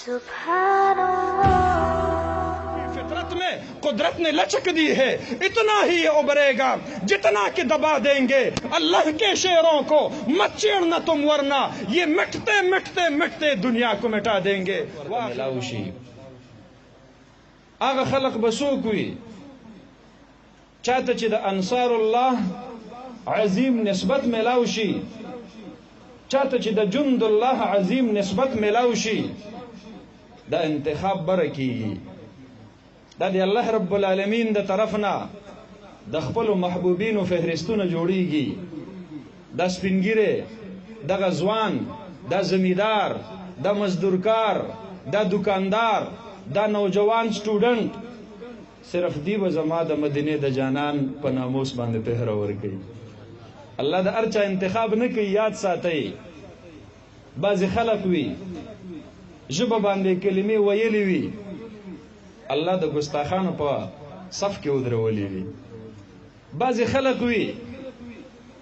फितरत में कुदरत ने लचक दी है, इतना ही उभरेगा जितना कि दबा देंगे अल्लाह के शेरों को। मत छेड़ना तुम, वरना ये मिटते मिटते मिटते दुनिया को मिटा देंगे। आगा खलक बसूक हुई चाहते द अंसारुल्लाह अजीम निस्बत मिलाउशी, चाहते द जुंदुल्लाह अजीम निस्बत मिलाउशी, दा इंतखाब बरकीगी दा दी अल्लाह रब्बुल आलमीन द तरफना द खपल महबूबीन फहरिस्तुन जोड़ीगी। दा स्पिनगिरे, दा गजवान, दा जमींदार, दा मजदूरकार, दा दुकानदार, दा नौजवान स्टूडेंट सिर्फ दी व जमा द मदीने द जानान पनामोस बांधे पहरा वर गई। अल्लाह द अर्चा इंतखाब न की याद साथे। बाज़ खलक वी जुबा बांधे कलिमे वयली वी, अल्लाह द गुस्ताखान पा सफ के उधरवली वी। बाज़ खलक वी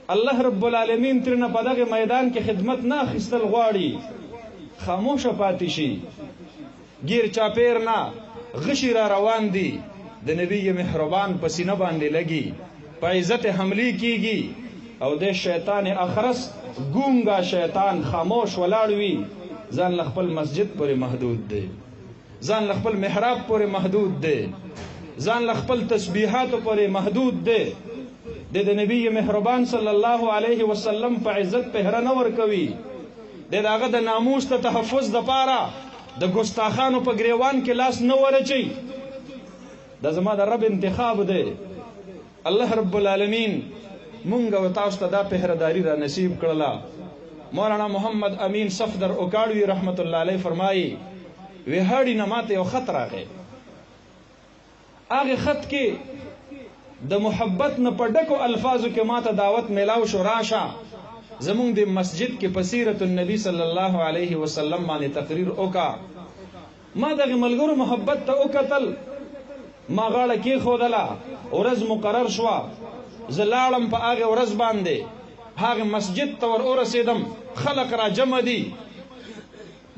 अल्लाह रब्बुल आलमीन तिरना पदा के मैदान के खिदमत ना खिस्तल गवाड़ी, खामोश पातिशी गिर चापेर ना गशिरा रवान दी द नबी मेहरबान पसीना बांधे लगी, पैज़त हमली कीगी और दे शैतान अखरस गूंगा शैतान खामोश वलाड़वी। जान लखपल मस्जिद पर महदूद दे, जान लखपल मेहराब पर महदूद दे, जान लखपल तस्बीहात पर महदूद दे। दे दे नबी मेहरबान सल्लल्लाहु अलैहि वसल्लम पर इज्जत पहरा नवर कवी, दे दागा द नामूस द तहफ़्फ़ुज़ द पारा द गुस्ताखानो पर ग्रेवान के लास नवर ची। द जमा द रब इंतखाब दे अल्लाह रब्बुल आलमीन मुंगा व ताउस दा पहरादारी रा नसीब करला। मौलाना मोहम्मद अमीन सफदर उकाड़वी रहमतुल्लाह अलैह फरमाई, वेहाड़ी नमाते और खत रागे आगे खत के द मोहब्बत न पड़को अल्फाज के माता दावत मिलाओ शुराशा जमुंग दे मस्जिद के पसीरत नबी सल्लल्लाहु अलैहि वसल्लम माने तकरीर ओका मा दगे मलगुर मोहब्बत त ओकतल मा गाड़ के खोदला औरज मुकरर शुआ जलालम प आगे औरज बांधे हागे मस्जिद तवर और सेदम खलक रा जमदी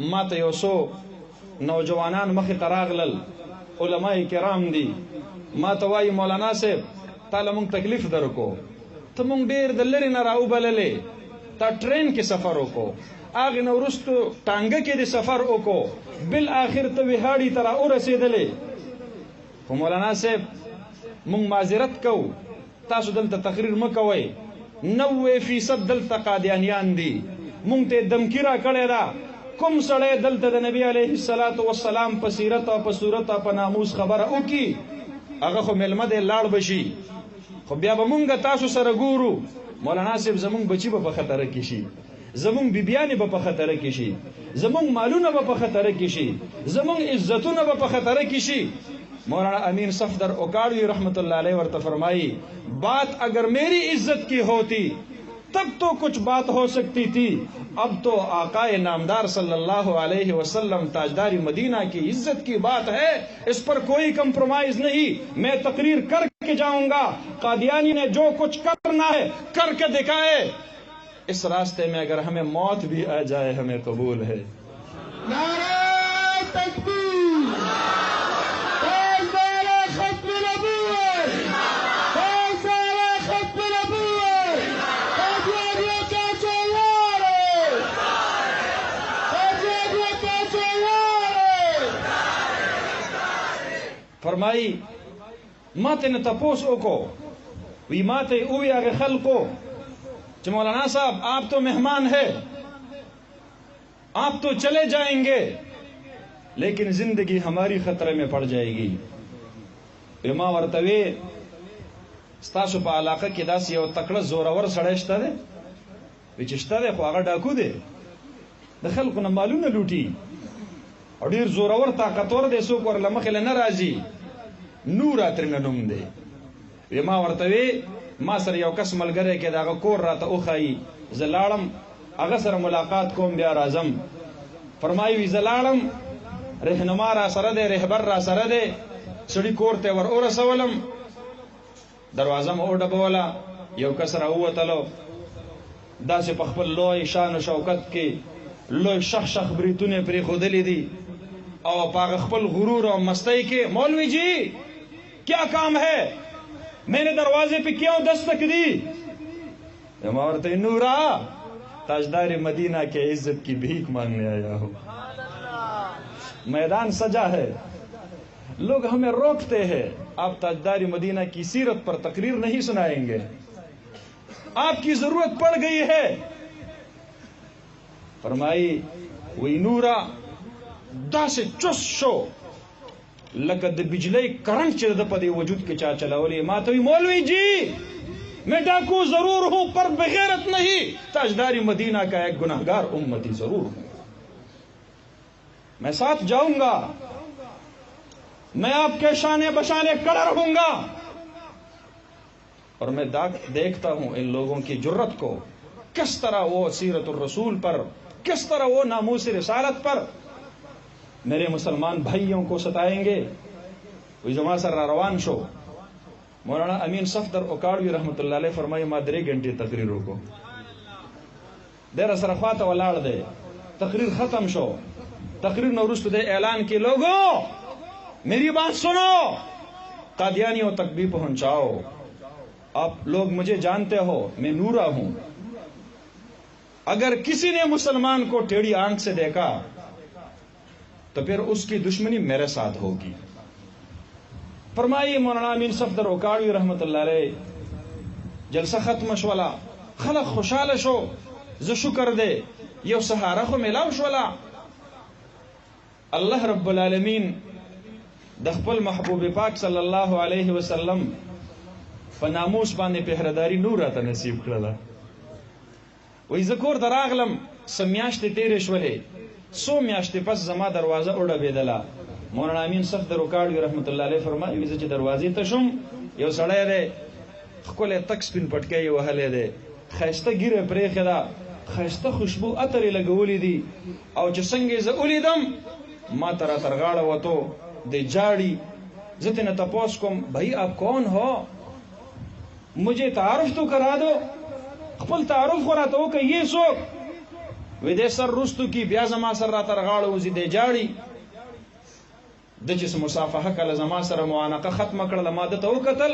मात योसो नौजवानान मखी तरागलल उलमाए किराम दी मातवाई मौलाना से ताला मुंग तकलीफ दर को तो मुंग डेर दल्लरी न राउ बलले ता ट्रेन के सफरों को आगे नवरुस्तु टांगे के दे सफर को बिल आखिर तो विहाड़ी तरा और सेदले तो मौलाना से मुंग माजिरत को तासु दल तकरीर मकवे 90% दल तकादियानियान दी मुंग ते दमकिरा कड़े दा कुम सड़े दल त नबी अलैहि सलातो वस्सलाम पसीरत और पसूरत और नामूस खबर ओकी अगर खो मेलमद लाड़ बशी खो बिया बमुंग तासु सर गुरु मौलाना सिर्फ जमुंग बची ब खतर किशी जमुंग बिबियानी ब खतर किशी जमुंग मालूना ब खतर किशी जमुंग इज्जतुना ब खतर किशी। मौलाना अमीन सफदर उकाड़वी रहमतुल्लाह अलैह वर्त फरमाई, बात अगर मेरी इज्जत की होती तब तो कुछ बात हो सकती थी, अब तो आकाए नामदार सल्लल्लाहु अलैहि वसल्लम ताजदारी मदीना की इज्जत की बात है, इस पर कोई कंप्रोमाइज नहीं। मैं तकरीर करके जाऊंगा, कादियानी ने जो कुछ करना है करके दिखाए। इस रास्ते में अगर हमें मौत भी आ जाए हमें कबूल है। नारे तकबीर, फरमाई माते ने तपोस ओको वी माते उवी आगे खल को मौलाना साहब आप तो मेहमान है, आप तो चले जाएंगे लेकिन जिंदगी हमारी खतरे में पड़ जाएगी। विमा वर्तवे स्तासु पा इलाका के दास यो तकड़ जोरावर सड़ेश्ता दे विचिश्ता दे ख्वागा डाकू दे दखल को न मालूम न लूटी और ढेर जोरावर ताकतवर दे सो को लमखले न राजी नूर आतर न नुम दे। विमा वर्तवे मा सर यो कस मलगरे के दागा कोर रात उखाई जलालम अगसर मुलाकात कोम बिया राजम फरमाई वी जलालम रहनुमा रा सरदे रहबर रा सरदे सड़ी कोर ते वर और सवलम दरवाजा में ओडा बोला यो कसरा हुआ तलो दासे पखपल लोय शान शौकत के लोय शख शख ब्रीतुने पर खुदली दी और पाग खपल गुरूर और मस्तई के मौलवी जी क्या काम है, मैंने दरवाजे पे क्यों दस्तक दी? इमारत नूरा ताजदार मदीना के इज्जत की भीख मांगने आया हो। मैदान सजा है, लोग हमें रोकते हैं, आप ताजदार मदीना की सीरत पर तकरीर नहीं सुनाएंगे, आपकी जरूरत पड़ गई है। फरमाई वही नूरा दास चुस शो लकद बिजली करंट चिरद पदे वजूद के चा चलावली मातवी मौलवी जी मैं डाकू जरूर हूं पर बगैरत नहीं, ताजदारी मदीना का एक गुनाहगार उम्मती जरूर हूं। मैं साथ जाऊंगा, मैं आपके शाने बशाने खड़ा रहूंगा। और मैं देखता हूं इन लोगों की जुर्रत को, किस तरह वो सीरतुर रसूल पर, किस तरह वो नामूस रिसालत पर मेरे मुसलमान भाइयों को सताएंगे। जमा सर रवान शो मौलाना अमीन सफदर उकाड़वी रहमतुल्लाह अलैह फरमाई मा 3 घंटे तकरीरों को देर सरफात वलाड़ दे तकरीर खत्म शो, तकरीर नवरुस्त दे ऐलान के लोगों मेरी बात सुनो, कादियानियों तक भी पहुंचाओ। आप लोग मुझे जानते हो, मैं नूरा हूं। अगर किसी ने मुसलमान को टेढ़ी आंख से देखा तो फिर उसकी दुश्मनी मेरे साथ होगी। फरमाइए मौलाना अमीन सफदर उकाड़वी रहमतुल्लाह अलैह जलसा खत्म शवला खलक खुशहाल शो जो शुक्र दे यो सहारा को मिलाव शवला। अल्लाह रब्बुल आलमीन दखपल महबूब पाक सल्लल्लाहु अलैहि वसल्लम पनामूस बाने पहरेदारी नूरा ता नसीब कड़ला। वही जकोर दरागलम सम्याश्ते तेरे शवले 100 म्याश्ते पस जमा दरवाजा उड़ा बेदला। मौलाना अमीन सफदर उकाड़वी रहमतुल्लाह अलैह फरमाई विजे च दरवाजे तशुम यो सड़े दे खकोले तक स्पिन पटके यो हले दे खैस्ता गिरे प्रे खदा खैस्ता खुशबू अतरे लगोली दी और च संगे ज उलिदम मा तरा तरगाड़ वतो दे जाड़ी जतने तपोस को भाई आप कौन हो, मुझे तारुफ तो करा दो। खपल तारुफ करा तो कि ये सो विदेसर रुस्तु की ब्याजमा सर तरगाड़ उजी दे जाड़ी दजिस मुसाफहा कल जमा सर मुआना का खत्म कर लमादत हो कतल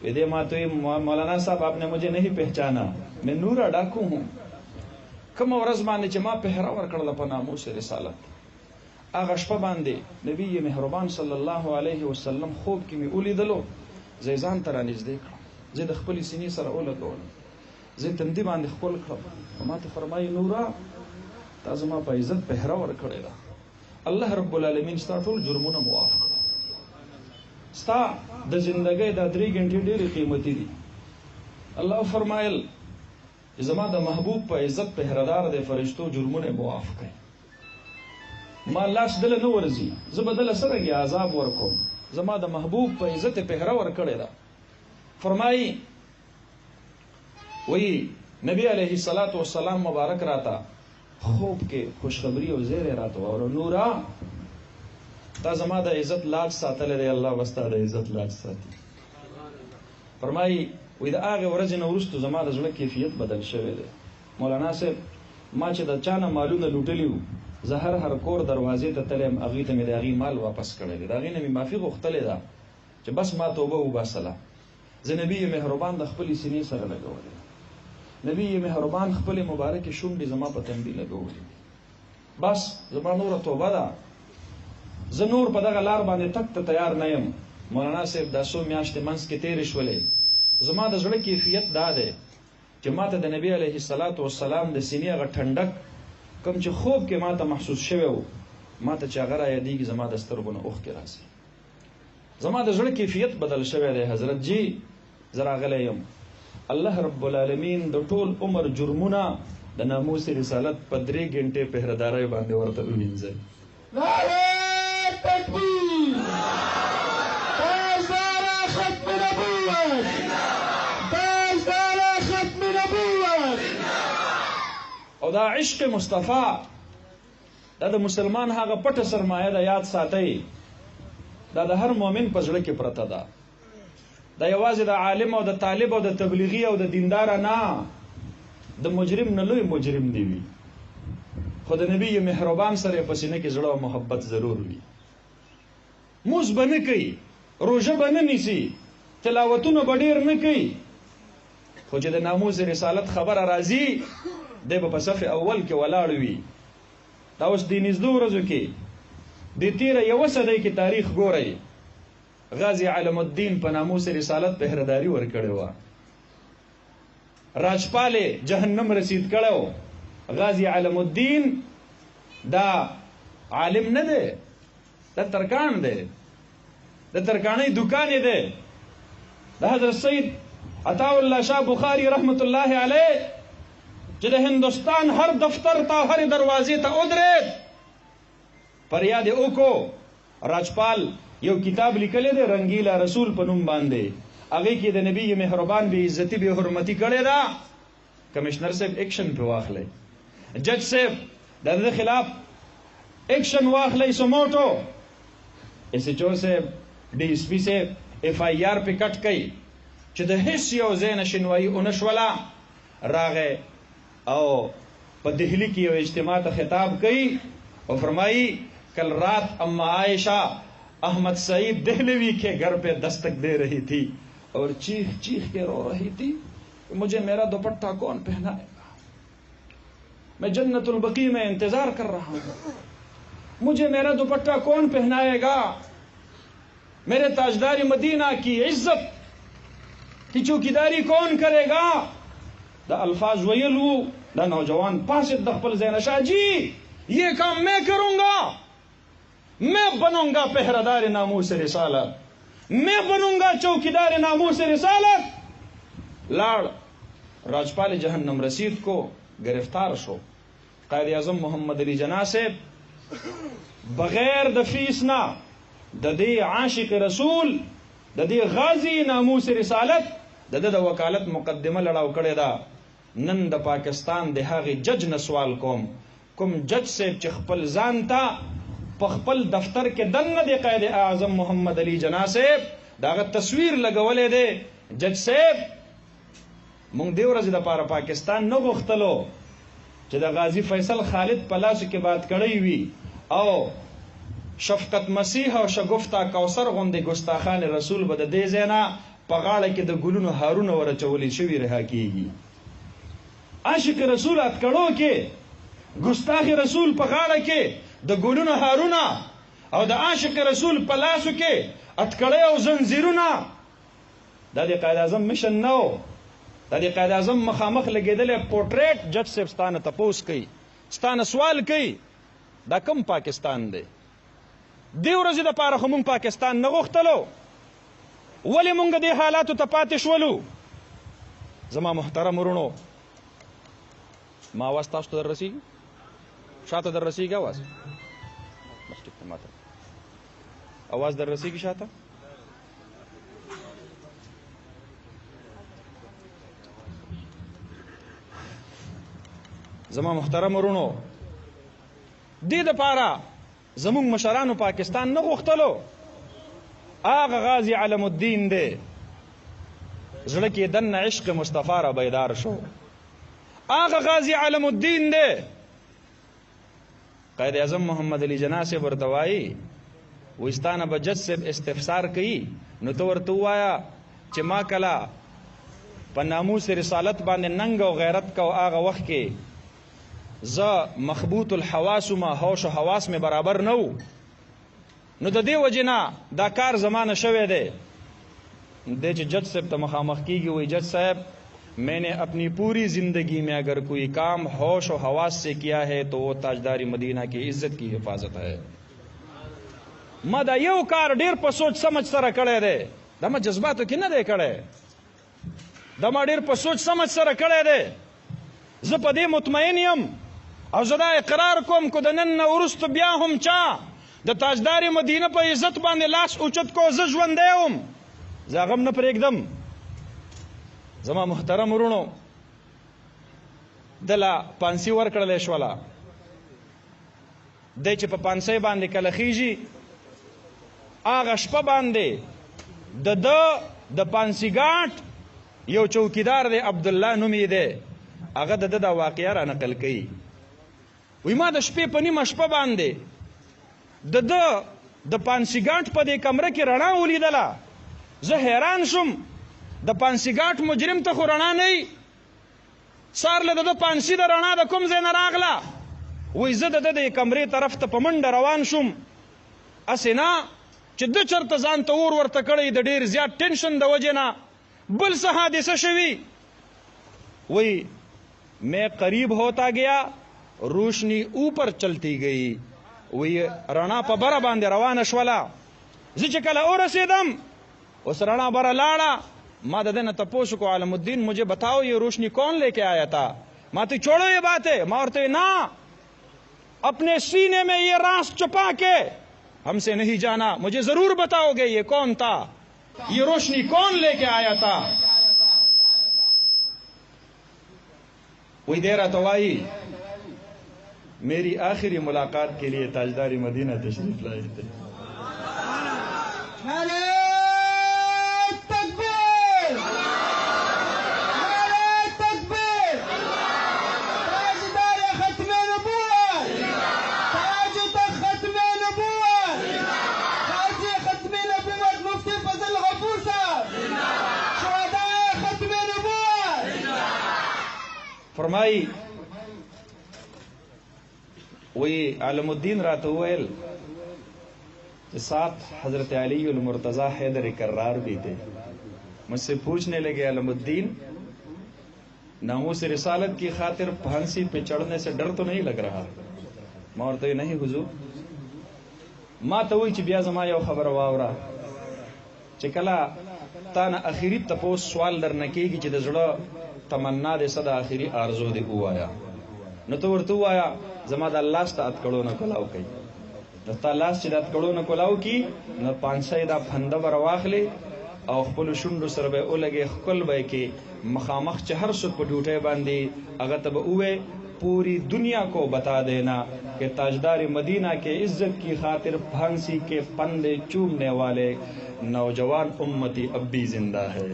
विदे मा तो मौलाना साहब आपने मुझे नहीं पहचाना, मैं नूरा डाकू हूं। कम वरज माने चमा पहरा वर कर लपनामो से रिसालत आगशप बांधे नबी ये मेहरबान सल्लल्लाहु अलैहि वसल्लम खूब की में उली दलो जैजान तरा निज देख जे दखपली सिनी सर ओला गोल जे तंदी बांधे खपल खप मा तो फरमाई नूरा ताजमा पे इज्जत पहरा वर करेला। अल्लाह रब्बुल आलमीन स्ता टोल जुर्मों मुआफ करो, स्ता द जिंदगी द 3 घंटे ढेर कीमती दी। अल्लाह फरमायल जमा द महबूब पे इज्जत पहरादार दे फरिश्तों जुर्मों मुआफ करे। मा लाश दल न वर्जी जबदल सर के आजाब वरको जमा द महबूब पे इज्जत पहरा वर करेला। फरमाई वही नबी अलैहि सलातो वस्सलाम मुबारक राता खूब के खुशखबरी और जेर रात और नूरा ता जमा द इज्जत लाज सातले दे अल्लाह वस्ता द इज्जत लाज साथी। फरमाई वही द आगे वरज न उरुस्तु जमा द जुल कैफियत बदल शवे दे। मौलाना से मा च द चाना मालूम न लुटलियो जहर हर कोर दरवाजे त तले अगी त मेरे अगी माल वापस करे दे अगी ने भी माफी गोख्तले दा च बस मा तौबा व बसला ज नबी मेहरबान द खपली सिनी सर लगोले नबी मेहरबान खपल मुबारक शुंडी जमा पतन भी लगोले बस जमा नूर तौबा दा ज नूर पदगा लार बाने तक तैयार नयम। मौलाना से दसो म्याश्ते मंस के तेरिश वले जमा द जुल कैफियत दा दे जमात द नबी अलैहि सलातो वस्सलाम द सिनी ग ठंडक कम च खूब के माता महसूस शवे हो माता चागरा यदी की जमा दस्तर गुन ओख के रासी जमा द जुल कैफियत बदल शवे दे। हजरत जी जरा गलेयम अल्लाह रब्बुल आलमीन द टोल उमर जुर्मुना द नामूस रिसालत पर 3 घंटे पहरेदार बांधे वरत उनिंजे नारे तकबीर ताज़दारा खत्म नबूवत ताज़दारा खत्म नबूवत और दा इश्क मुस्तफा दा मुसलमान हागा पट सरमाया दा याद साथई दा हर मोमिन पजड़े के प्रता दा यवाज द आलिम और द तालिब और द तबलीगी और द दीनदार ना द मुजरिम न लोई मुजरिम दीवी خو د نبی مهربان سره په سینه کې زړه او محبت ضرور وي. موز به نه کوي، روژه به نه نیسي، تلاوتونه به ډېر نه کوي، خو چې د ناموس رسالت خبره راځي دی به په صف اول کې ولاړ وي. دا اوس د نږدې ورځو کې د تیره یوه صدۍ کې تاریخ ګورئ، غازی علم الدین په ناموس رسالت پهرداري ورکړې وه، راجپال جهنم رسید کړی. غازی علم الدین دا عالم نه دی، دا ترکان دی، د ترکانۍ دکان یې دی. د حضرت سید عطا الله شاه بخاری رحمت الله علیه چې د هندوستان هر دفتر ته هر دروازې ته ودرېد، فریاد یې وکړو. راجپال یو کتاب لیکلی دی رنګیلا رسول په نوم باندې، هغې کې د نبی مهربان بې عزتي بې حرمتي کړې ده. کمشنر صاحب ایکشن پې واخلی، جج صاحب د ده خلاف ایکشن واخلی، سموټو ایس ایچ او صاحب ډي ایس پي صاحب اف آی آر پې کټ کوي چې د هیڅ یو ځای نه شنوایي ونه شوله. راغی او په دهلی کې یو اجتماع ته خطاب کوي او فرمائی کل رات اما عائشہ احمد سعید دہلوی کے گھر پہ دستک دے رہی تھی اور چیخ چیخ کے رو رہی تھی مجھے میرا دوپٹہ کون پہنائے گا، میں جنت البقیع میں انتظار کر رہا ہوں، مجھے میرا دوپٹہ کون پہنائے گا، میرے تاجدار مدینہ کی عزت کی چوکیداری کون کرے گا. دا الفاظ ویلو دا نوجوان پاسد د خپل ځای نه شاه جی یہ کام میں کروں گا، میں بنوں گا پہرادار ناموس رسالت، میں بنوں گا چوکیدار ناموس رسالت. لاڑ راجپال جہنم رسید کو گرفتار شو. قائد اعظم محمد علی جناح سے بغیر د فیس نہ د دې عاشق رسول د دې غازی ناموس رسالت د د وکالت مقدمه لړاو کړې ده. نن د پاکستان د هغې جج نه سوال کوم جج صاحب چې خپل ځان ته په خپل دفتر کې دننه د قائد اعظم محمد علی جناح صاحب د هغه تصویر لګولی دی. جج صاحب مونږ دې ورځې دپاره پاکستان نه غوښتلو چې د غازی فیصل خالد په لاسو کې بات کړی وي او شفقت مسیح او شګفتا کوثر غوندې ګستاخان رسول به د دې ځای نه په غاړه کې د ګلونو هارونه ورچولی شوي رها کېږي. عاشق رسول اتکړو کې ګستاخ رسول په غاړه کې د ګلونو هارونه او د عاشق رسول په لاسو کې اتکړی او زنځیرونه. دا د قائد اعظم مشن نه و، دا د قائد اعظم مخامخ لګېدلی پورټریټ جج صاحب ستانه تپوس کوي، ستانه سوال کوي دا کم پاکستان دی؟ دې ورځې دپاره خو مونږ پاکستان نه غوښتلو، ولې مونږ دې حالاتو ته پاتې شولو؟ زما محترم ورونو، ما آواز تاسو ته در رسیږي؟ شاته در رسیږي آواز؟ بس ټیک ده، ماته آواز در رسیږي شاته؟ زما محترم ورونو، دې دپاره زمونږ مشرانو پاکستان نه غوښتلو. هغه غازی علم الدین دی، زړه کې دننه عشق مصطفی را بیدار شو. هغه غازی علم الدین دی. قائد اعظم محمد علی جناح صاحب ورته وایي وستانه به جج صاحب استفسار کوي نو ته ورته ووایه چې ما کله په ناموس رسالت باندې ننګ او غیرت کو هغه وخت کې زه مخبوط الحواس ما هوش و حواس میں برابر نہ ہوں، نو د دې وجې نه دا کار زمانه شوی دی. دې چې جج صاحب ته مخامخ کیږي وایي جج صاحب میں نے اپنی پوری زندگی میں اگر کوئی کام ہوش و حواس سے کیا ہے تو وہ تاجداری مدینہ کی عزت کی حفاظت ہے. ما دا یو کار ډیر په سوچ سمجھ سره کړی دی، دا ما جذباتو کې نه دی کړی، دا ما ډیر په سوچ سمجھ سره کړی دی. زه په دې مطمئن یم او زه دا اقرار کوم که د نن نه وروسته بیا هم چا د تاجدارې مدینه په عزت باندې لاس اوچت کو زه ژوندی وم، زه هغه هم نه پرېږدم. زما محترم ورونو، دله پانسي ورکړلی شوله، دی چې په پانسۍ باندې کله خیږي هغه شپه باندې د ده د پانسیګاټ یو چوکیدار دی عبدالله نوم یې دی، هغه د ده دا واقعه را نقل کوي. وی ما د شپې په نیمه شپه باندې د پانسیګاټ په دې کمره کې رڼا ولیدله. زه حیران شم، د پانسیګاټ مجرم ته خو رڼا نه وي، سارله د پانسي د رڼا د کوم ځای نه راغله. وی زه د دې کمرې طرف ته په منډه روان شوم، هسې نه چې د چرته ځان ته اور ورته کړی د ډېر زیات ټینشن د وجې نه بل څه حادثه شوي. وی میں قریب ہوتا گیا، روشنی اوپر چلتی گئی. وی رڼا په بره باندې روانه شوله. زه چې کله ورسېدم اس رڼا بره لاړه. ما د ده نه تپوس وکړو عالم الدین مجھے بتاؤ یہ روشنی کون لے کے آیا تھا؟ ما تو چھوڑو یہ باتیں. ما ورته نا، اپنے سینے میں یہ راز چھپا کے ہم سے نہیں جانا، مجھے ضرور بتاؤ گے یہ کون تھا، یہ روشنی کون لے کے آیا تھا. وہی دے رہا تو وائی میری آخری ملاقات کے لیے تاجدار مدینہ تشریف لائے تھے. فرمائی وہی عالم الدین راته ویل کہ ساتھ حضرت علی المرتضی حیدر کرار بھی تھے. مجھ سے پوچھنے لگے عالم الدین ناموس رسالت کی خاطر پھانسی پہ چڑھنے سے ڈر تو نہیں لگ رہا؟ ما ورته نہیں حضور. ما ته وی چې بیا زما یو خبر واوره چې کله تا نه اخیری تپوس سوال در نه کېږي چې د زړه تمنا دې صدا آخری آرزو دې وایا، نو ته ورته وایا زما د الله ستاسو کړو نه کولاو کوي. نو تا لاس چې د کړو نه کولاو کی نو 500 دا فنده ور واخلي او خپل شونډو سره به ولګي خپل به کې مخامخ چې هر څوک په ډوټه باندې هغه ته به وې پوری دنیا کو بتا دینا کہ تاجدار مدینہ کے عزت کی خاطر پھانسی کے پندے چومنے والے نوجوان امتی اب بھی زندہ ہے.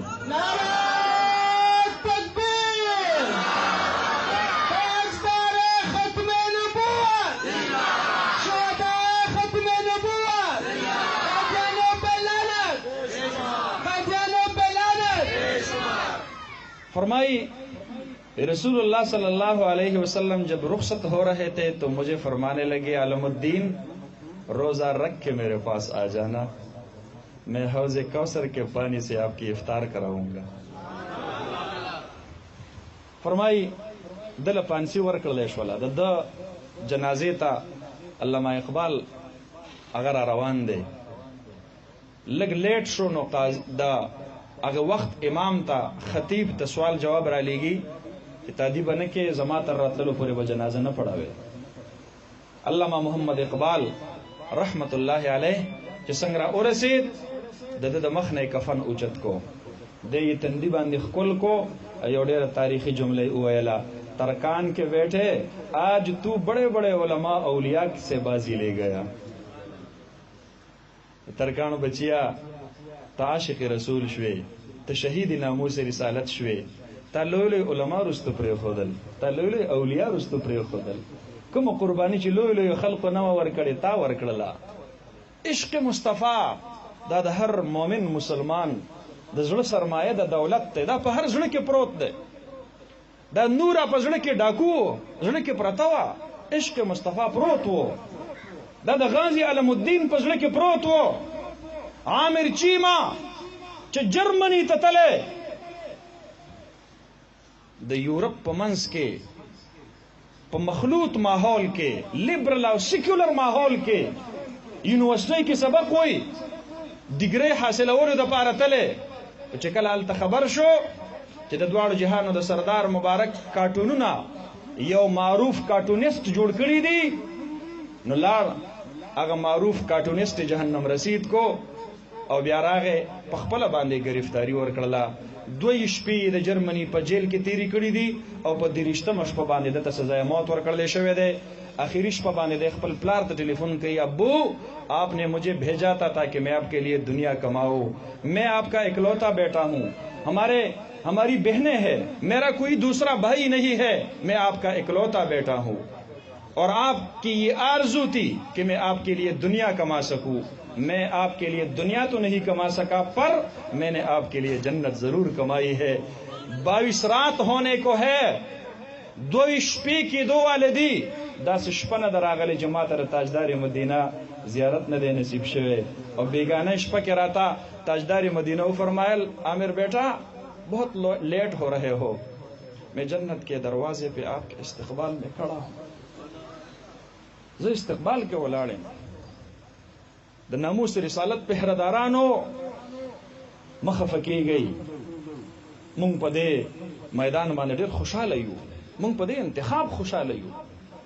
فرمائی رسول اللہ صلی اللہ علیہ وسلم جب رخصت ہو رہے تھے تو مجھے فرمانے لگے عالم الدین روزہ رکھ کے میرے پاس آ جانا، میں حوض کوثر کے پانی سے آپ کی افطار کراؤں گا. فرمائی دل پانسی ورکړل شولا د جنازې ته علامہ اقبال اگر روان دی لگ لیٹ شو نو دا اگر وقت امام تا خطیب تا سوال جواب را لیگی کہ تادیب نه کې زما تر راتلو پورې به جنازه نه پڑھاوي. علامہ محمد اقبال رحمت الله علیه چې څنګه را ورسید د مخ نه کفن اوچت کو د یې تندی باندې خپل کو یو ډېر تاریخي جمله ویلا ترکان کے بیٹھے آج تو بڑے بڑے علماء اولیاء سے بازی لے گیا. ترکانو بچیا تا عاشق رسول شوی، تا شهید ناموس رسالت شوی، تا لوی علماء رستو پری خودل، تا لوی اولیاء رستو پری خودل. کوم قربانی چې لوی خلق نو ورکړي تا ورکړلا. عشق مصطفی دا د هر مؤمن مسلمان د زړه سرمایه د دولت ته دا په هر زړه کې پروت دی. دا نور په زړه کې ډاکو زړه کې پرتا وا، عشق مصطفی پروت وو. دا د غازی علم الدین په زړه کې پروت وو. عامر چیما چې جرمنی ته تله د یورپ په منځ کې په مخلوط ماحول کې لیبرل او سیکولر ماحول کې یونیورسيټي کې سبق وای ډیګری حاصلولو د پاره تله چې کله هلته خبر شو چې د دواړو جهانو د سردار مبارک کارټونونه یو معروف کارټونیست جوړ کړی دی نو لاړ هغه معروف کارټونیست جهنم رسید کو او بیا راغه په خپل باندې گرفتاری ورکړله. 2 شپې د جرمنی په جیل کې تیری کړې دي او په 30 شپه باندې د سزا موت ورکړل شوې ده. آخری شپه باندې د خپل پلار ته ټلیفون کوي ابو آپ نے مجھے بھیجا تھا تاکہ میں آپ کے لیے دنیا کماؤں، میں آپ کا اکلوتا بیٹا ہوں، ہماری بہنیں ہیں، میرا کوئی دوسرا بھائی نہیں ہے، میں آپ کا اکلوتا بیٹا ہوں. और आपकी ये आरजू थी कि मैं आपके लिए दुनिया कमा सकूं। मैं आपके लिए दुनिया तो नहीं कमा सका, पर मैंने आपके लिए जन्नत जरूर कमाई है। 22 रात होने को है, 2 शपी की 2 वालिदी दास शपन दरागले जमात ताजदार मदीना जियारत न दे नसीब शवे और बेगाना शपा के राता ताजदार मदीना फरमायल, आमिर बेटा बहुत लेट हो रहे हो, मैं जन्नत के दरवाजे पे आपके इस्तकबाल में खड़ा हूं। जो इस्तकबाल के वलाड़े द नामूस रिसालत पहरेदारानो मखफ की गई। मुंग पदे मैदान माने ढेर खुशहाल यू, मुंग पदे इंतखाब खुशहाल यू,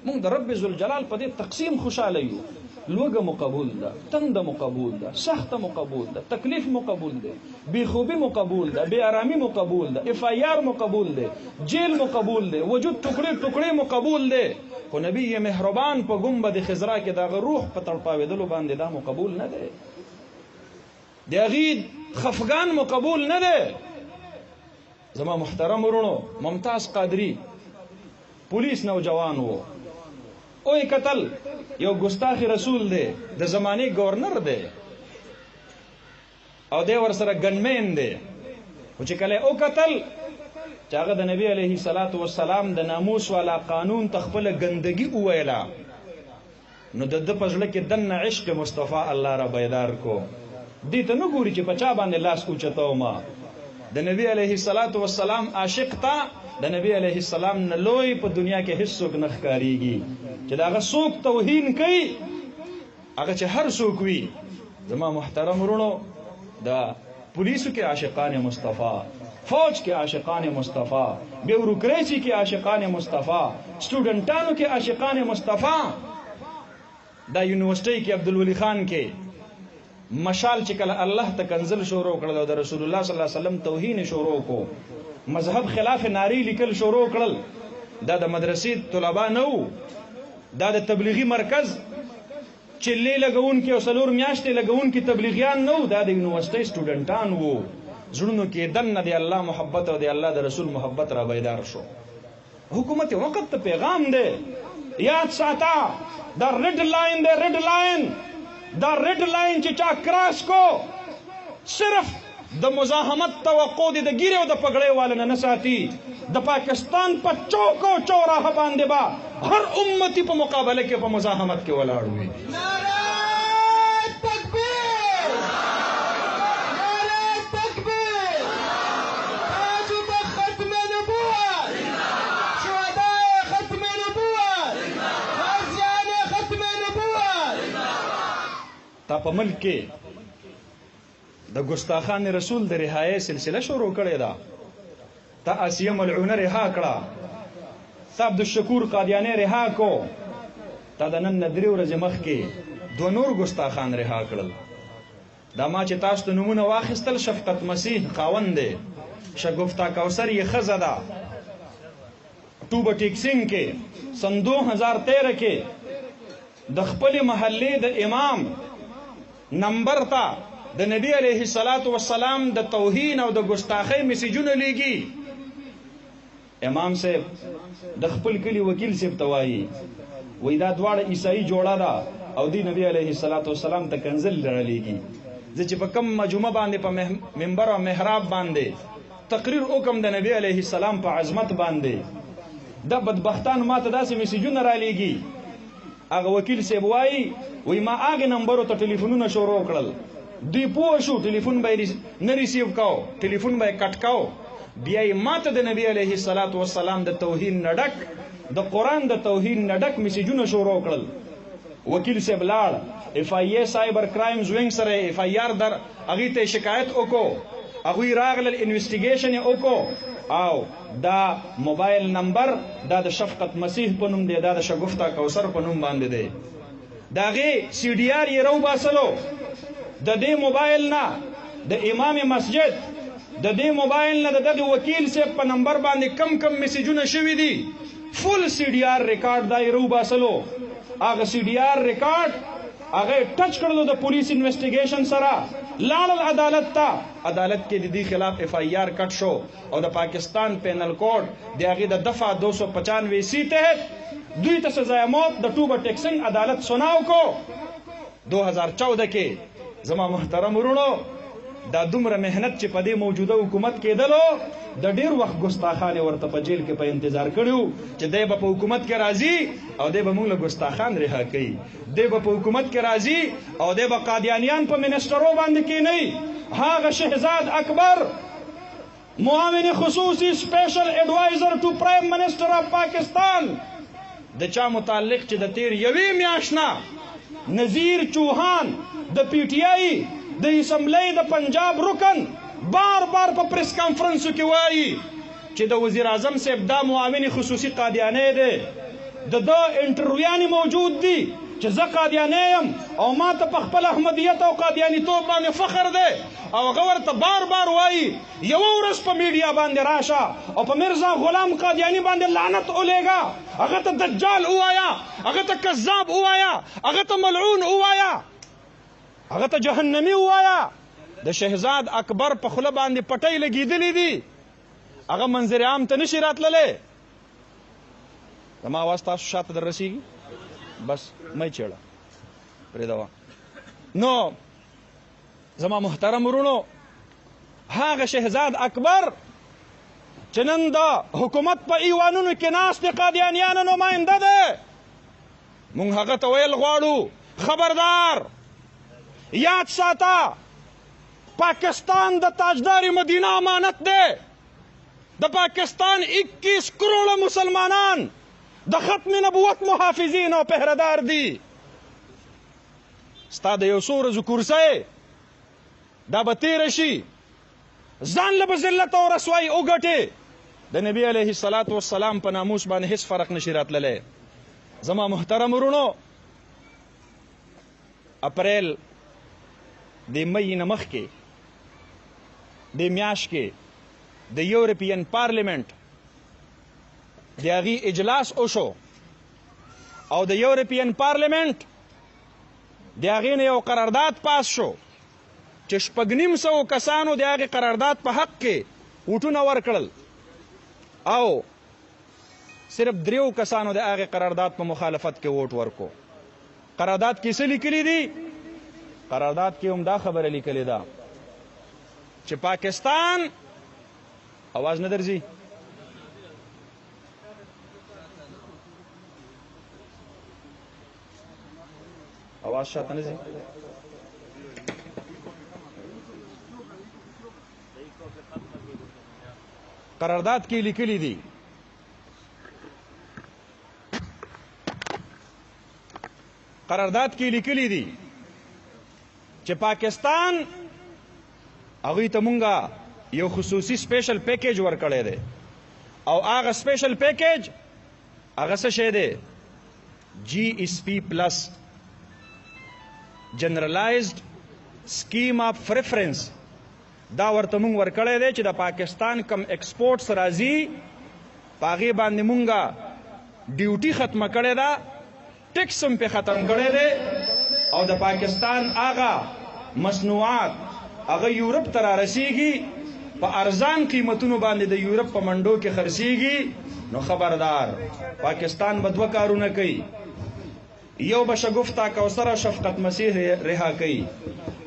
मुंग द रब जुल जलाल पदे तकसीम खुशहाल यू। लोग मुकबूल दा, तंग मुकबूल दा, सख्त मुकबूल दा, तकलीफ मुकबूल दे, बेखूबी मुकबूल दा, बेआरामी मुकबूल दा, FIR मुकबूल दे, जेल मुकबूल दे, वजूद टुकड़े टुकड़े मुकबूल दे। को नबी ये मेहरबान प गुंबद खिजरा के दाग रूह प तड़पावेदलो बांधे दा मुकबूल न दे, देगीद खफगान मुकबूल न दे। जमा मुहतरम उरणो मुमताज कादरी पुलिस नौजवान वो ओए कतल यो गुस्ताखी रसूल दे, द जमाने गवर्नर दे और दे वर सर गनमैन दे उचे कले ओ कतल चागा द नबी अलैहि सलातु वस्सलाम द नामूस वाला कानून तखपल गंदगी उवेला नो द पजले के दन इश्क मुस्तफा अल्लाह रा बैदार को दी त न गुरी चे पचा बांधे लाश उचतो मा द नबी अलैहि सलातु वस्सलाम आशिक ता द नबी अलैहि सलाम न लोई प दुनिया के हिस्सों के नखकारीगी जदा अगर सूक तौहीन कई अगर चे हर सूक वी जमा मुहतरम रुणो द पुलिस के आशिकान मुस्तफ़ा, फौज के आशिकान मुस्तफ़ा, ब्यूरोक्रेसी के आशिकान मुस्तफ़ा, स्टूडेंटानों के आशिकान मुस्तफ़ा, द यूनिवर्सिटी के अब्दुल वली खान के मशाल चिकल अल्लाह तकंजल शोरो कड़ल द रसूलुल्लाह सल्लल्लाहु अलैहि वसल्लम तौहीन शोरो को मजहब खिलाफ नारी लिखल शोरो कड़ल दा द मदरसी तुलबा नौ दा द तबलीगी मरकज चिल्ले लगउन के सलूर म्याश्ते लगउन की तबलीगियान नौ दा द यूनिवर्सिटी स्टूडेंटान वो जुड़नो के दन न दे अल्लाह मोहब्बत और दे अल्लाह द रसूल मोहब्बत रा बैदार शो। हुकूमत वक्त पैगाम दे याद साता the red line they red line the red line चिचा क्रॉस को सिर्फ द मुजाहमत तवक्को द गिरे द पगड़े वाले न साथी द पाकिस्तान पर चौको चौराहा बांधे बा हर उम्मती पर मुकाबले के पर मुजाहमत के वलाड़ हुई। ताप मुल्क के द गुस्ताखान रसूल द रिहाए सिलसिला शुरू करे दा ता आसिया मलऊन रिहा कड़ा ता अब्दुल शकूर कादियानी रिहा को ता द नन नदरी वर जमख के दो नूर गुस्ताखान रिहा कड़ल दा मा चे तास तो नमूना वाखिस्तल शफकत मसीह खावंदे शगुफ्ता कौसर ये खजदा टू बटीक सिंह के सन 2013 के दखपली महल्ले द इमाम नंबर था द नबी अलैहि सलातु वस्सलाम द तौहीन और द गुस्ताखे मैसेजून लेगी इमाम से दखपल के लिए वकील से तवाही वही दा द्वाड़ ईसाई जोड़ा दा और दी नबी अलैहि सलातु वस्सलाम तक कंजल लेगी जे पकम मजुमा बांधे पर मिंबर और मेहराब बांधे तकरीर हुकम द नबी अलैहि सलाम पर अजमत बांधे द बदबख्तान मात दा से मैसेजून रा लेगी आगे वकील से बुआई वही माँ आगे नंबर तो टेलीफोन न शोरो कड़ल दी पोशु टेलीफोन बाय न रिसीव काओ टेलीफोन बाय कटकाओ बियाई मात द नबी अलैहि सलातु वस्सलाम द तौहीन नडक द कुरान द तौहीन नडक मैसेजू न शोरो कड़ल वकील से बलाड़ FIA साइबर क्राइम्स विंग सरे FIR दर अगीते शिकायत ओको अगुई रागल इन्वेस्टिगेशन ओको आओ दा मोबाइल नंबर दा द शफकत मसीह पनुम दे दा द शगुफ्ता कौसर पनुम बांधे दे दागे CDR ये रहू बासलो द दे मोबाइल ना द इमाम मस्जिद द दे मोबाइल ना द वकील से प नंबर बांधे कम कम मैसेजू न शवी दी फुल CDR रिकॉर्ड दा ये रहू बासलो आगे CDR रिकॉर्ड आगे टच कर दो द पुलिस इन्वेस्टिगेशन सरा लाल अदालत था अदालत के दीदी खिलाफ FIR कट शो और द पाकिस्तान पेनल कोड दे आगे द दफा 295 सी तहत دوی ته سزای موت د ټوبه ټیکسنګ عدالت سناو کو 2014 کې زما محترم ورونو دا دومره مهنت چې په دې موجوده حکومت کېدلو د ډیر وخت ګستاخان ورته په جیل کې په انتظار کړیو چې دی به په حکومت کې راځي او دی به موږ له ګستاخان رها کوي دی به په حکومت کې راځي او دی به قادیانیان په منسټرو باندې کېنوي هغه شهزاد اکبر معاون خصوصي سپیشل ایڈوائزر ټو پرایم منسٹر آف پاکستان د چا متعلق چې د تیر یوې میاشت نه نذیر چوهان د پی ټی آی د اسمبلی د پنجاب رکن بار بار په پریس کانفرنسو کې وایي چې د وزیر اعظم صاحب دا معاون خصوصي قادیانی دی د انټرویویانې موجود دي چې زه قادیانی یم او ما ته په خپل احمدیت او قادیانیتوب باندې فخر دی او هغه ورته بار بار وایي یوه ورځ په میډیا باندې راشه او په مرزا غلام قادیانی باندې لعنت ولیږه هغه ته دجال ووایه هغه ته کذاب ووایه هغه ته ملعون ووایه هغه ته جهنمی ووایه د شهزاد اکبر په خوله باندې پټۍ لګېدلې دي هغه منظر عام ته نشي راتللی زما اواز تاسو شاته در رسیږي بس مې چېړه پرېږدوه نو زما محترم ورونو هغه شهزاد اکبر چې نن د حکومت په ایوانونو کې ناست د قادیانیانو نماینده دی موږ هغه ته ویل غواړو خبردار یاد ساته پاکستان د تاجدار مدینه امانت دی د پاکستان 21 کروڑ مسلمانان د ختم نبوت محافظین او پهردار دي ستا د یو څو ورځو کورسۍ دا به تیره شي ځان له به ذلت او رسوایي وګټې د نبي علیه الصلاة والسلام په ناموس باندې هیڅ فرق نشي راتللی زما محترم ورونو اپریل د مئی نه مخکې د میاشت کې د یورپین پارلیمنت د هغې اجلاس وشو او د یورپین پارلیمنت د هغې نه یو قرارداد پاس شو چې 6,500 کسانو د هغې قرارداد په حق کې ووټونه ورکړل او صرف 3 کسانو د هغې قرارداد په مخالفت کې ووټ ورکو قرارداد کې څه لیکلي دي قرارداد کې هم دا خبره لیکلې ده چې پاکستان आवाज نه درځي आवाज شاته نه ځي قرارداد کې لیکلي دي قرارداد کې لیکلي دي چې پاکستان هغوی ته مونږه یو خصوصي سپیشل پیکیج ورکړی دی او هغه سپیشل پیکیج هغه څه شی دی GSP پلس جنرلایزډ سکیم آف پریفرنس دا ورته مونږ ورکړی دی چې د پاکستان کم ایکسپورټس راځي په هغې باندې مونږه ډیوټي ختمه کړې ده ټیکس هم پې ختم کړی دی او د پاکستان هغه مصنوعات هغه یورپ ته رارسیږي په ارزان قیمتونو باندې د یورپ په منډو کې خرڅیږي نو خبردار پاکستان به 2 کارونه کوي یو به شګفتا کوثر شفقت مسیح رها کوي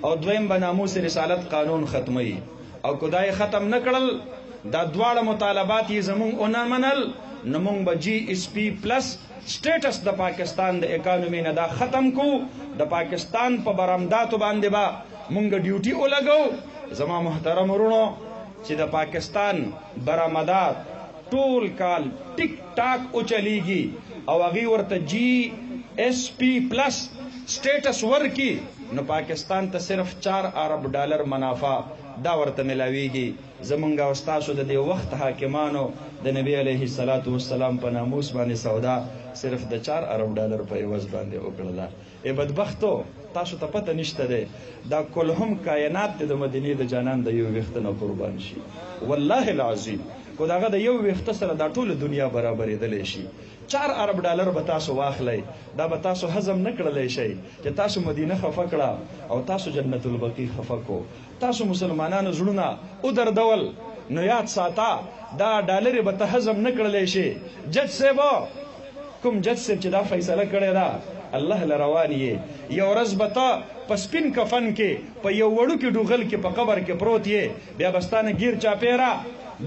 او دویم به ناموس رسالت قانون ختموي او کدای ختم نه کړل دا دواړه مطالبات یې زمونږ ونه منل نو مونږ به GSP پلس سټیټس د پاکستان د اکانومي نه دا ختم کو د پاکستان په برآمداتو باندې به مونږ ډیوټي ولګو زما محترم ورونو چې د پاکستان برآمدات ټول کال ټیک ټاک اوچلیږي او هغې ورته GSP پلس سټیټس ورکي نو پاکستان ته صرف 4 ارب ډالر منافع دا ورته ملاویږي زمونږ او ستاسو د دې وخت حاکمانو د نبی علیه الصلاة والسلام په ناموس باندې سودا صرف د 4 ارب ډالر په عوض باندې وکړله ای بدبختو تاسو ته پته نشته دی دا کلهم کائنات د مدینې د جانان د یو ویښته نه قربان شي والله العظیم کو داغه د یو ویښته سره دا ټول دنیا برابرېدلی شي 4 ارب ډالر به تاسو واخلئ دا به تاسو هضم نه کړلی شئ چې تاسو مدینه خفه کړه او تاسو جنت البقیع خفه کو تاسو مسلمانانو زړونه ودردول نو یاد ساته دا ډالر به ته هضم نه کړلی شي جج صاحب کوم جج صاحب چې دا فیصله کړې ده الله لروان یې یو ورځ به ته په سپین کفن کې په یو وړوکي ډوغل کې په قبر کې پروت یې بیا بستانه گیر چاپیرا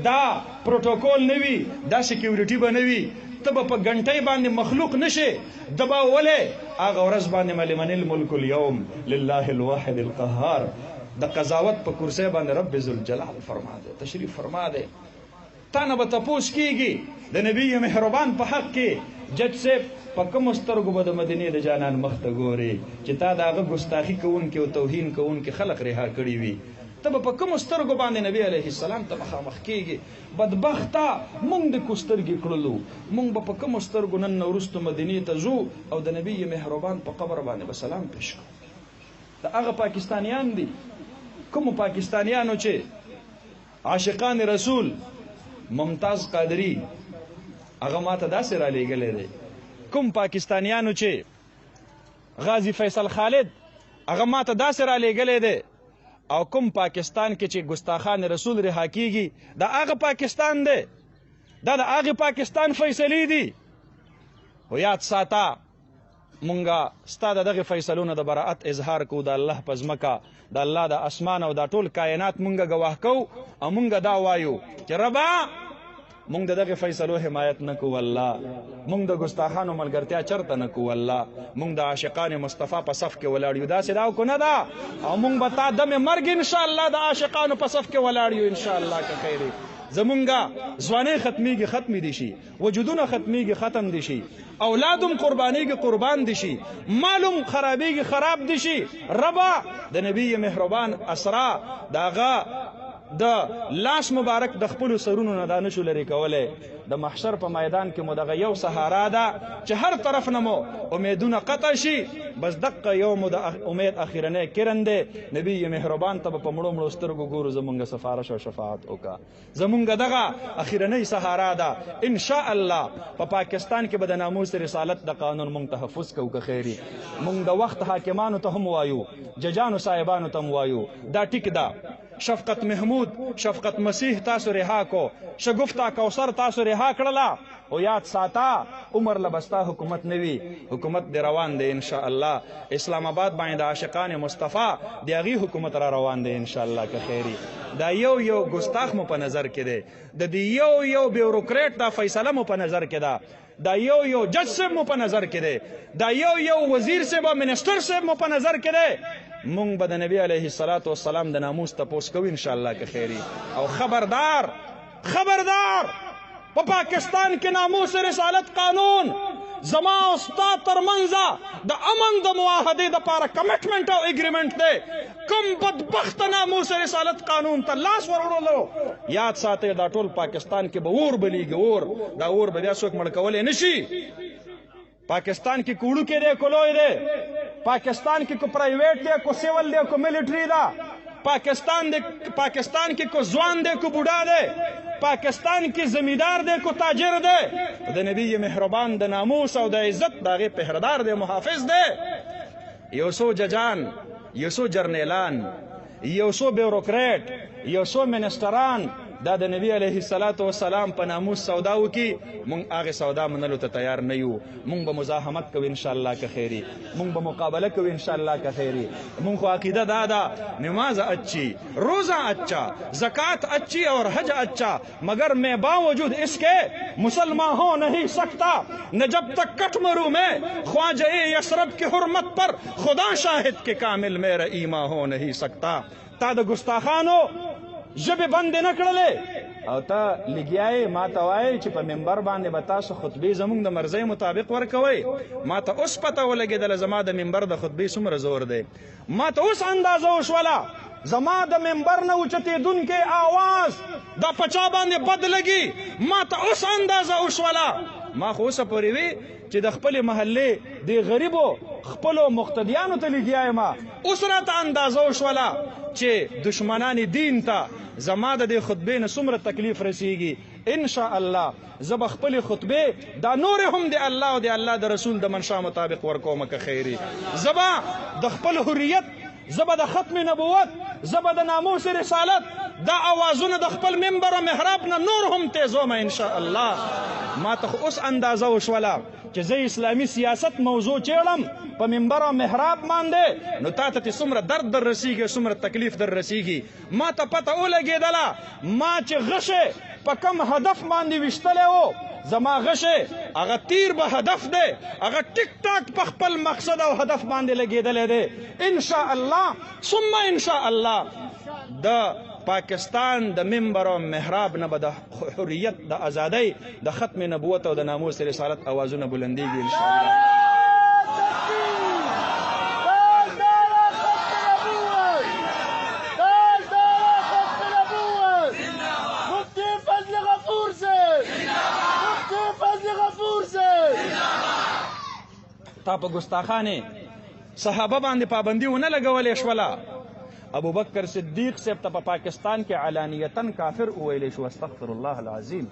دا پروتوکول نه وي دا سکیورټي به نه وي ته به په غنټۍ باندې مخلوق نشي دباولې هغه ورځ باندې ملمن الملک اليوم لله الواحد القهار د قضاوت په کرسی باندې رب ذوالجلال فرما دے تشریف فرما دے تا نه به تپوس کیږي د نبی مهربان په حق کې جج صاحب په کوم سترګو به د مدینې د جانان مخ ته ګوري چې تا د هغه ګستاخي کوونکي او توهین کوونکي خلق رها کړي وي ته به په کوم سترګو باندې نبی علیه السلام ته مخامخ کیږي بدبخته مونږ د کوسترګې کړلو مونږ به په کوم سترګو نن وروسته مدینې ته ځو او د نبی مهربان په قبر باندې به سلام پیش کړو د هغه پاکستانیان دي کوم پاکستانیانو چې عاشقان رسول ممتاز قادری هغه ماته داسې را لېږلی دی کوم پاکستانیانو چې غازی فیصل خالد هغه ماته داسې را لېږلی دی او کوم پاکستان کې چې ګستاخان رسول رها کیږي دا هغه پاکستان دی دا د هغه پاکستان فیصلې دي خو یاد ساته مونږه ستا د دغه فیصلونو د براعت اظهار کو د الله په ځمکه د الله د اسمان او د ټول کائنات مونږه ګواه کو او مونږه دا وایو چې ربا مونږ دغه فیصلو حمایت نه کوو الله مونږ د ګستاخانو ملګرتیا چرته نه کوو الله مونږ د عاشقان مصطفی په صف کې ولاړ یو داسې دا کو نه ده او مونږ به تا دمې مرګ ان شاء الله د عاشقانو په صف کې ولاړ یو ان شاء الله که خیر زمونږه ځواني ختمیږي ختم دي شي وجودونه ختمیږي ختم دي شي اولادم قربانیږي قربان دي شي معلوم خرابیږي خراب دي شي ربا د نبی مهربان اسرا داغه د لاس مبارک د خپل سرونو نه دانشو لري کوله د محشر په میدان کې مو دغه یو سهارا ده چې هر طرف نه مو امیدونه قطع شي بس دقه یوم د امید اخیرنه کرنده نبی مهربان ته په مړو مړو سترګو ګورو زمونږه سفارش او شفاعت وکا زمونږه دغه اخیرنه سهارا ده ان شاء الله په پاکستان کې به د ناموس رسالت د قانون مونږ تحفظ کوو که خیری مونږ د وخت حاکمانو ته هم وایو ججانو صاحبانو ته هم وایو دا ټیک ده شفقت محمود شفقت مسیح تاسو رها کو شگفتا کوثر تاسو رها کړلا او یاد ساته عمر لبستا حکومت نوی حکومت دی روان دی ان شاء الله اسلام آباد باندې عاشقان مصطفی دی غي حکومت را روان دی ان شاء الله که خیری دا یو ګستاخ مو په نظر کې دی د دې یو بیوروکریټ دا فیصله مو په نظر کې ده دا یو جج صاحب مو په نظر کې دی دا یو وزیر صاحب او منسٹر صاحب مو په نظر کې دی مونږ به د نبی علیه الصلاۃ والسلام د ناموس تپوس کوو ان شاء الله که خیری او خبردار په پاکستان کې ناموس رسالت قانون زما او ستا ترمنځ د امن د معاهدې دپاره کمټمنټ او اګریمنټ دی کوم بدبخت ناموس رسالت قانون ته لاس وروړلو یاد ساتئ دا ټول پاکستان کې به اور بلیږي اور دا اور به بیا څوک مړ کولی نشي پاکستان کې کوړو کې دی کولوی دی پاکستان کې کو پرائیویٹ دی کو سیول دی کو ملټری دا پاکستان کې کو ځوان دی کو بوډا دی پاکستان کې زمیندار دی کو تاجر دی د نبی مهربان د ناموس او د عزت دغه پهردار دی محافظ دی یو څو ججان یو څو جرنیلان یو څو بیوروکریټ یو څو منسټران دا د نبی علیه الصلاۃ والسلام په ناموس سودا وکي مونږ هغه سودا منلو ته تیار نه یو مونږ به مزاحمت کوو ان شاء الله که خیری مونږ به مقابله کوو ان شاء الله که خیری مونږ خو عقیده دا ده نماز اچھی روزہ اچھا زکات اچھی اور حج اچھا مگر میں باوجود اس کے مسلمان ہو نہیں سکتا نہ جب تک کٹ مروں میں خواجہ یثرب کی حرمت پر خدا شاہد کے کامل میرا ایمان ہو نہیں سکتا تا د ګستاخانو ژبې بندې نه کړلې او ته لګیایې ما ته وایې چې په منبر باندې به تاسو خطبې زموږ د مرضۍ مطابق ورکوئ ما ته اوس پته ولګېدله زما د منبر د خطبې څومره زور دی ما ته اوس اندازه وشوله زما د منبر نه اوچتېدونکی آواز دا په چا باندې بد لګي ما ته اوس اندازه وشوله ما خو اوسه پورې وي چې د خپلې محلې د غریبو خپلو مقتدیانو ته لګیایم اوس راته اندازه وشوله چې دشمنان دین ته زما د دې خطبې نه څومره تکلیف رسیږي ان شاء الله زه به خپلې خطبې دا نورې هم د الله او د الله د رسول د منشا مطابق ورکوم که خیري زه به د خپل حریت زه به د ختم نبوت زه به د ناموس رسالت دا اوازونه د خپل منبر او محراب نه نور هم تیزوم ان شاء الله ما ته اوس اندازه وشوله چې زه اسلامي سیاست موضوع چیړم په منبر او محراب باندې نو تا ته څومره درد در رسیږي څومره تکلیف در رسیږي ما ته پته ولګېدله ما چې غشه په کم هدف باندې ویشتلی و زما غشه هغه تیر به هدف دی هغه ټیک ټاک په خپل مقصد او هدف باندې لګېدلی دی انشاء الله ثم انشاء الله د پاکستان د منبر او محراب نه به د حریت د ازادۍ د ختم نبوت او د ناموس رسالت اوازونه بلندیږي انشاءالله تا په ګستاخانه صحابه باندې پابندي ونه لګولې شوله ابو بکر صدیق صاحب ته په پاکستان کې علانیتن کافر ویلی شو استغفر الله العظیم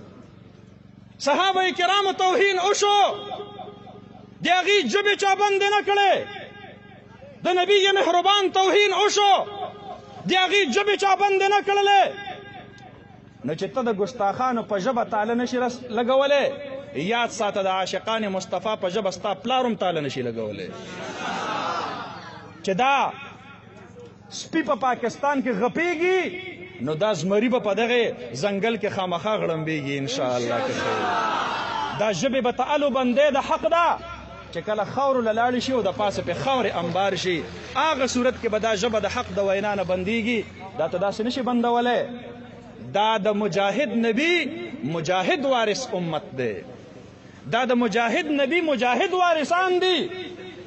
صحابه کرامو توهین وشو د هغې ژبې چا بندې نه کړې د نبي مهربان توهین وشو د هغې ژبې چا بندې نه کړلې نو چې ته د ګستاخانو په ژبه تاله نشي لګولی یاد ساته د عاشقان مصطفی په ژبه ستا پلار هم تاله نشي لګولی چې دا سپی په پاکستان کې غپیږي نو دا زمری به په دغه ځنګل کې خامخا غړمبیږي انشاءالله که دا ژبې به تعالو بندې د حق ده چې کله خاورو له لاړې شي او د پاسه پې خاورې انبار شي هغه صورت کې به دا ژبه د حق د وینا نه بندیږي دا ته داسې نشي بندولی دا د مجاهد نبی مجاهد وارث امت دی دا د مجاهد نبی مجاهد وارثان دي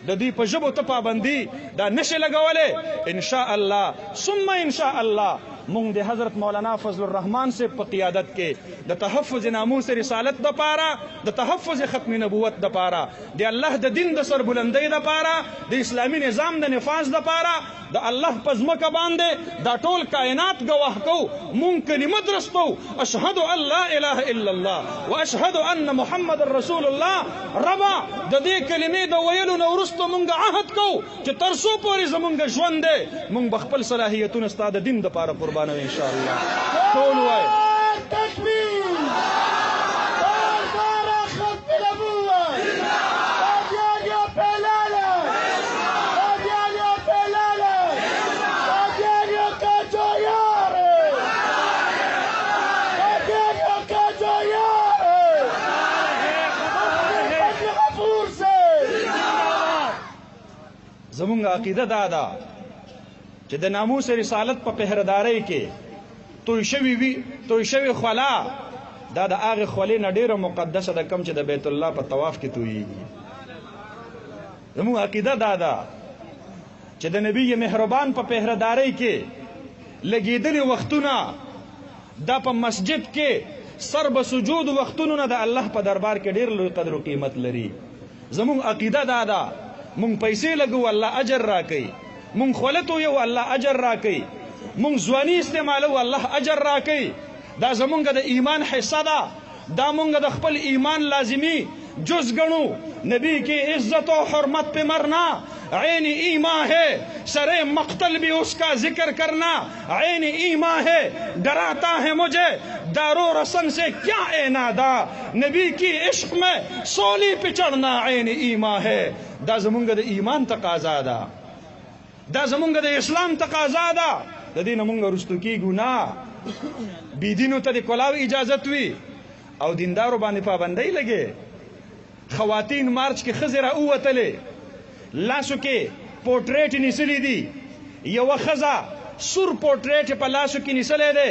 د دوی په ژبو ته پابندي دا نشي لګولی انشاء الله ثم انشاء الله مونږ د حضرت مولانا فضل الرحمن صاحب په قیادت کې د تحفظ ناموس رسالت دپاره د تحفظ ختم نبوت دپاره د الله د دین د سربلندۍ دپاره د اسلامي نظام د نفاذ دپاره د الله په ځمکه باندې دا ټول کائنات ګواه کوو مونږ کلمه درستو اشهد ان لا اله الا الله واشهد ان محمد رسول الله ربا د دې کلمې د ویلو نه وروسته مونږ عهد کوو چې تر څو پورې زمونږ ژوند دی مونږ به خپل صلاحیتونه ستا د دین دپاره قربانوي انشاءالله ټول وایي زمونږ عقیده دا ده چې د ناموس رسالت په پهردارۍ کې توی شوي خلا دا د هغې خولې نه ډېره مقدسه ده کم چې د بیت الله په طواف کې تویېږي زمونږ عقیده دا ده چې د نبي مهربان په پهردارۍ کې لګېدلي وختونه دا په مسجد کې سر به سجود وختونو نه د الله په دربار کې ډېر لوی قدر و قیمت لري زمونږ عقیده دا ده مونږ پیسې لګو الله اجر راکوي مونږ خوله تویو الله اجر راکوي مونږ ځواني استعمالو الله اجر راکوي دا زمونږ د ایمان حصه ده دا مونږ د خپل ایمان لازمی جز گنو نبی کی عزت و حرمت پہ مرنا عین ایمان ہے سر مقتل بھی اس کا ذکر کرنا عین ایمان ہے ڈراتا ہے مجھے دارو رسن سے کیا اعنادا نبی کی عشق میں سولی پہ چڑھنا عین ایمان ہے دا زمونږ د ایمان تقاضا ده دا زمونږ د اسلام تقاضا ده د دې نه مونږ وروستو کېږو نه بېدینو ته د کلاو اجازت وي او دیندارو باندې پابندۍ لګې خواتین مارچ کې ښځې راووتلې لاسو کې پورټریټ نیسلی دي یوه ښځه سور پورټریټ په لاسو کې نیسلی دی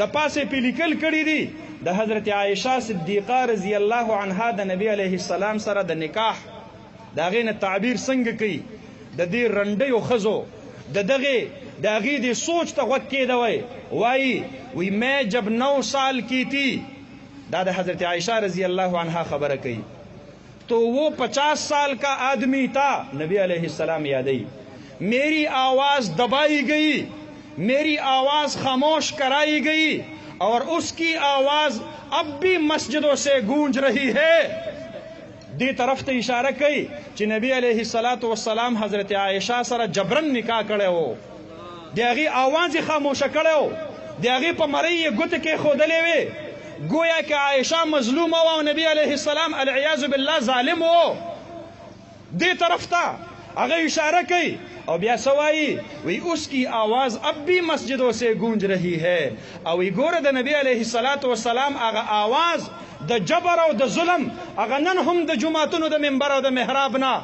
د پاسې پې لیکل کړي دي د حضرت عایشه صدیقه رضی الله عنها د نبی علیه السلام سره د نکاح د هغې نه تعبیر څنګه کوي د دې رنډیو ښځو د هغې د سوچ ته غوږ کېدوئ وایي میں جب 9 سال کی تھی دا د حضرت عائشہ رضی اللہ عنہ خبر کئی تو وہ 50 سال کا آدمی تھا نبی علیہ السلام یادئی میری آواز دبائی گئی میری آواز خاموش کرائی گئی اور اس کی آواز اب بھی مسجدوں سے گونج رہی ہے دی طرف ته اشاره کوي چې نبی علیه السلام حضرت عائشہ سره جبرن نکاح کړی و د هغې آواز یې خاموشه کړی و د هغې په مرۍ یې ګوتې کېښودلې وې گویا کہ عائشہ مظلوم ہو اور نبی علیہ السلام العیاذ باللہ ظالم ہو دے طرف تا اگر اشارہ کی اور بیا سوائی وی اس کی آواز اب بھی مسجدوں سے گونج رہی ہے اور وی گور دا نبی علیہ السلام اگر آواز دا جبر او دا ظلم اگر نن ہم دا جمعتن دا منبر او دا محرابنا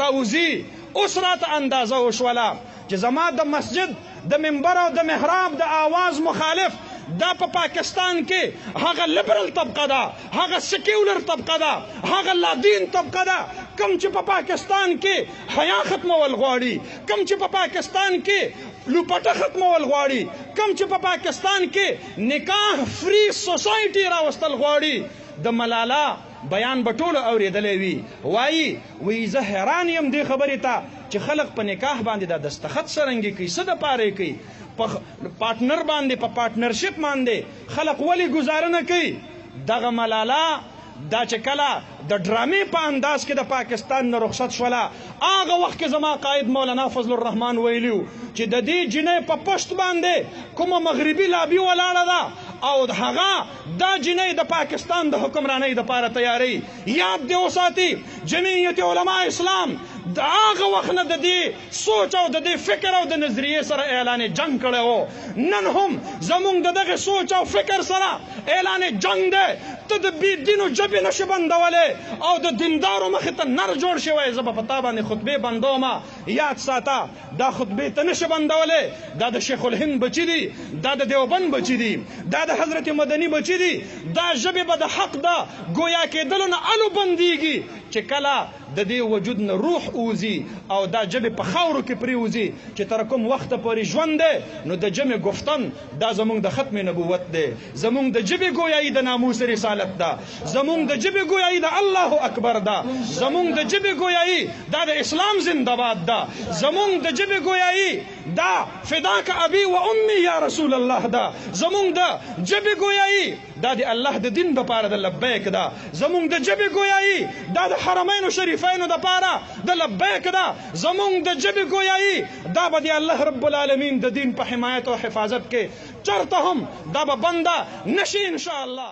روزی اس رات اندازہ وشولا کہ زما دا مسجد دا منبر او دا محراب دا آواز مخالف دا پاکستان کے ہاگا لبرل طبقہ دا ہاگا سیکولر طبقہ دا ہاگا لادین طبقہ دا کم چی پاکستان کے حیا ختم والغواڑی کم چی پاکستان کے لوپٹا ختم والغواڑی کم چی پاکستان کے نکاح فری سوسائٹی راوستل غواڑی دا ملالا بیان بٹول اوریدلے وی وائی وی زه حیران یم دی خبری تا چې خلق په نکاح باندې دا دستخط سرنګي کوي څه د پاره کوي پارټنر باندې په پارټنرشپ باندې خلق ولی گزارنه کوي دغه ملالا دا چې کله د ډرامې په انداز کې د پاکستان نه رخصت شوله هغه وخت کې زما قائد مولانا فضل الرحمن ویلیو چې د دې جنۍ په پشت باندې کومه مغربي لابي ولاړه ده او هغه دا جنۍ د پاکستان د حکمرانۍ دپاره تیاری یاد دی وساتي جمعیت علماء اسلام دا هغه وخت نه د دې سوچ او د دې فکر او د نظریې سره اعلان جنگ کړی و نن هم زمونږ د دغه سوچ او فکر سره اعلان جنگ دی ته د بې دینو جبې نشي بندولی او د دیندارو مخې ته نر جوړ شوی زه به په تا باندې خطبې بندومه یاد ساته دا خطبې ته نشي بندولی دا د شیخ الهند بچي دي دا د دیوبند بچي دي دا د حضرت مدني بچي دي دا ژبې به د حق دا ګویا کېدلو نه الو بندېږي چې کله د دې وجود نه روح اوزي او دا ژبې په خاورو کې پرېوځي چې تر کوم وخته پورې ژوند دی نو د جمع گفتن دا زمونږ د ختم نبوت دی زمونږ د ژبې گویایي د ناموس رسالت ده زمونږ د ژبې گویایي د الله اکبر ده زمونږ د ژبې گویایي دا د اسلام زنده‌باد ده زمونږ د ژبې گویایي دا فداک ابي و امي یا رسول الله ده زمونږ د ژبې گویایي دا د الله د دین دپاره د لبیک ده زمونږ د ژبې گویایي دا د حرمینو شریفینو دپاره د لبیک ده زمونږ د ژبې گویایي دا به د الله رب العالمین د دین په حمایت او حفاظت کې چرته هم دا به بنده نشي ان شاء الله.